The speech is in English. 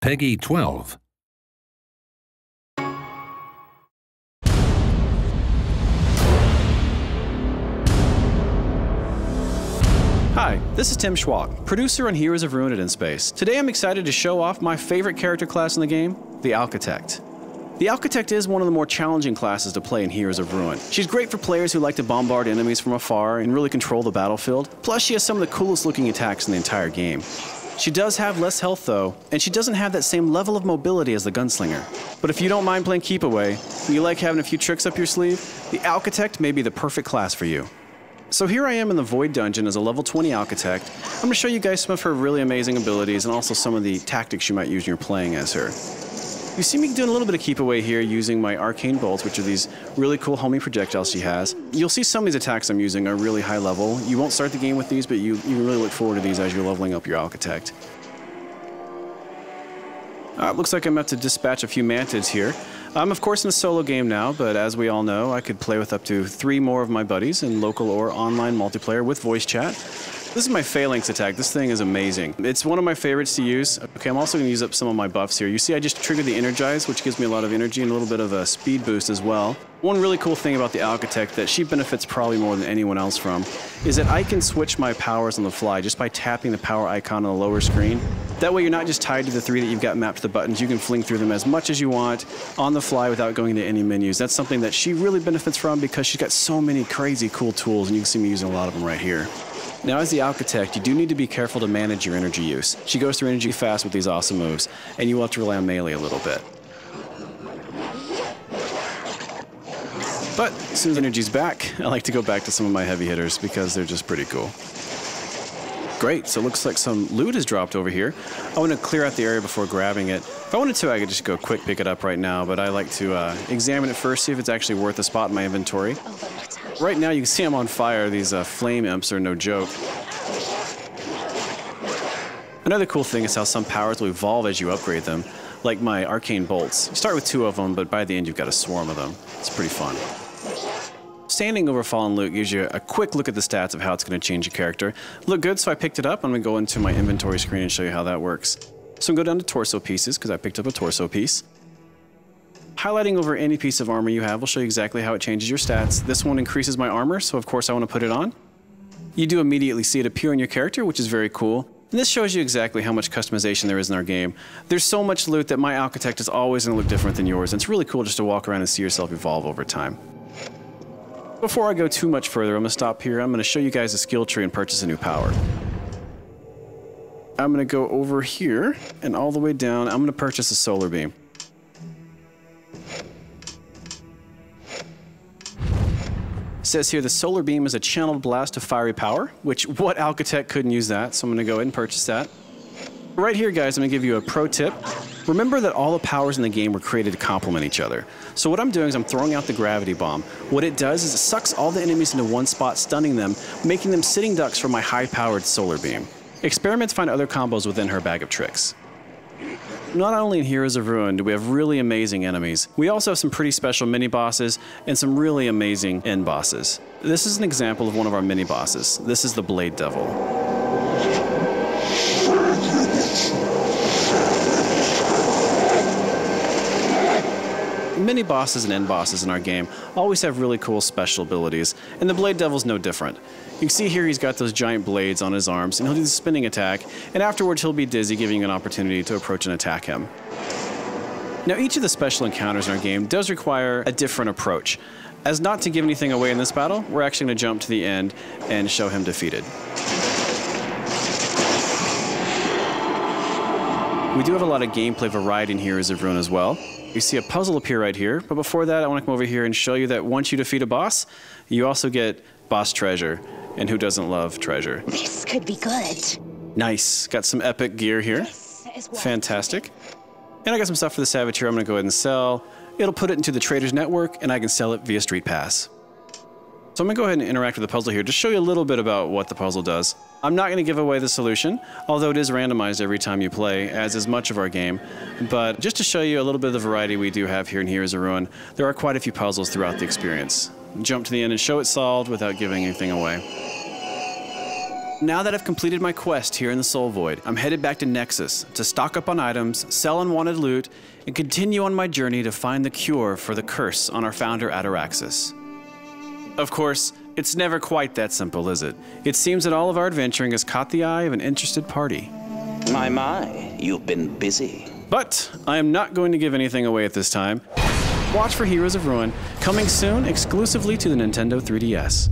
Peggy 12. Hi, this is Tim Schwalk, producer on Heroes of Ruin in Space. Today I'm excited to show off my favorite character class in the game, the Alchitect. The Alchitect is one of the more challenging classes to play in Heroes of Ruin. She's great for players who like to bombard enemies from afar and really control the battlefield. Plus, she has some of the coolest looking attacks in the entire game. She does have less health though, and she doesn't have that same level of mobility as the Gunslinger. But if you don't mind playing keep away, and you like having a few tricks up your sleeve, the Alchitect may be the perfect class for you. So here I am in the Void Dungeon as a level 20 Alchitect. I'm going to show you guys some of her really amazing abilities and also some of the tactics you might use when you're playing as her. You see me doing a little bit of keep away here using my arcane bolts, which are these really cool homing projectiles she has. You'll see some of these attacks I'm using are really high level. You won't start the game with these, but you really look forward to these as you're leveling up your Alchitect. It looks like I'm about to dispatch a few mantids here. I'm of course in a solo game now, but as we all know, I could play with up to 3 more of my buddies in local or online multiplayer with voice chat. This is my Phalanx attack. This thing is amazing. It's one of my favorites to use. Okay, I'm also going to use up some of my buffs here. You see I just triggered the Energize, which gives me a lot of energy and a little bit of a speed boost as well. One really cool thing about the Alchitect that she benefits probably more than anyone else from is that I can switch my powers on the fly just by tapping the power icon on the lower screen. That way you're not just tied to the 3 that you've got mapped to the buttons. You can fling through them as much as you want on the fly without going to any menus. That's something that she really benefits from because she's got so many crazy cool tools, and you can see me using a lot of them right here. Now as the Alchitect, you do need to be careful to manage your energy use. She goes through energy fast with these awesome moves, and you will have to rely on melee a little bit. But as soon as energy's back, I like to go back to some of my heavy hitters because they're just pretty cool. Great, so it looks like some loot has dropped over here. I want to clear out the area before grabbing it. If I wanted to, I could just go quick pick it up right now, but I like to examine it first, see if it's actually worth a spot in my inventory. Right now you can see I'm on fire. These flame imps are no joke. Another cool thing is how some powers will evolve as you upgrade them, like my arcane bolts. You start with 2 of them, but by the end you've got a swarm of them. It's pretty fun. Standing over fallen loot gives you a quick look at the stats of how it's going to change your character. Look good, so I picked it up. I'm going to go into my inventory screen and show you how that works. So I'm going to go down to torso pieces because I picked up a torso piece. Highlighting over any piece of armor you have will show you exactly how it changes your stats. This one increases my armor, so of course I want to put it on. You do immediately see it appear on your character, which is very cool. And this shows you exactly how much customization there is in our game. There's so much loot that my Alchitect is always going to look different than yours, and it's really cool just to walk around and see yourself evolve over time. Before I go too much further, I'm going to stop here. I'm going to show you guys a skill tree and purchase a new power. I'm going to go over here and all the way down. I'm going to purchase a solar beam. It says here the solar beam is a channeled blast of fiery power, which what Alchitect couldn't use that, so I'm going to go ahead and purchase that. Right here, guys, I'm going to give you a pro tip. Remember that all the powers in the game were created to complement each other. So what I'm doing is I'm throwing out the gravity bomb. What it does is it sucks all the enemies into one spot, stunning them, making them sitting ducks for my high-powered solar beam. Experiment to find other combos within her bag of tricks. Not only in Heroes of Ruin do we have really amazing enemies, we also have some pretty special mini-bosses and some really amazing end bosses. This is an example of one of our mini-bosses. This is the Blade Devil. Mini bosses and end bosses in our game always have really cool special abilities, and the Blade Devil's no different. You can see here he's got those giant blades on his arms, and he'll do the spinning attack, and afterwards he'll be dizzy, giving you an opportunity to approach and attack him. Now each of the special encounters in our game does require a different approach. As not to give anything away in this battle, we're actually going to jump to the end and show him defeated. We do have a lot of gameplay variety in Heroes of Ruin as well. You see a puzzle appear right here, but before that I want to come over here and show you that once you defeat a boss, you also get boss treasure, and who doesn't love treasure? This could be good. Nice, got some epic gear here. Fantastic. And I got some stuff for the Savage here I'm going to go ahead and sell. It'll put it into the Traders Network, and I can sell it via Street Pass. So I'm going to go ahead and interact with the puzzle here, just show you a little bit about what the puzzle does. I'm not going to give away the solution, although it is randomized every time you play, as is much of our game. But just to show you a little bit of the variety we do have here in Heroes of Ruin, there are quite a few puzzles throughout the experience. Jump to the end and show it solved without giving anything away. Now that I've completed my quest here in the Soul Void, I'm headed back to Nexus to stock up on items, sell unwanted loot, and continue on my journey to find the cure for the curse on our founder Ataraxis. Of course, it's never quite that simple, is it? It seems that all of our adventuring has caught the eye of an interested party. My, you've been busy. But I am not going to give anything away at this time. Watch for Heroes of Ruin, coming soon exclusively to the Nintendo 3DS.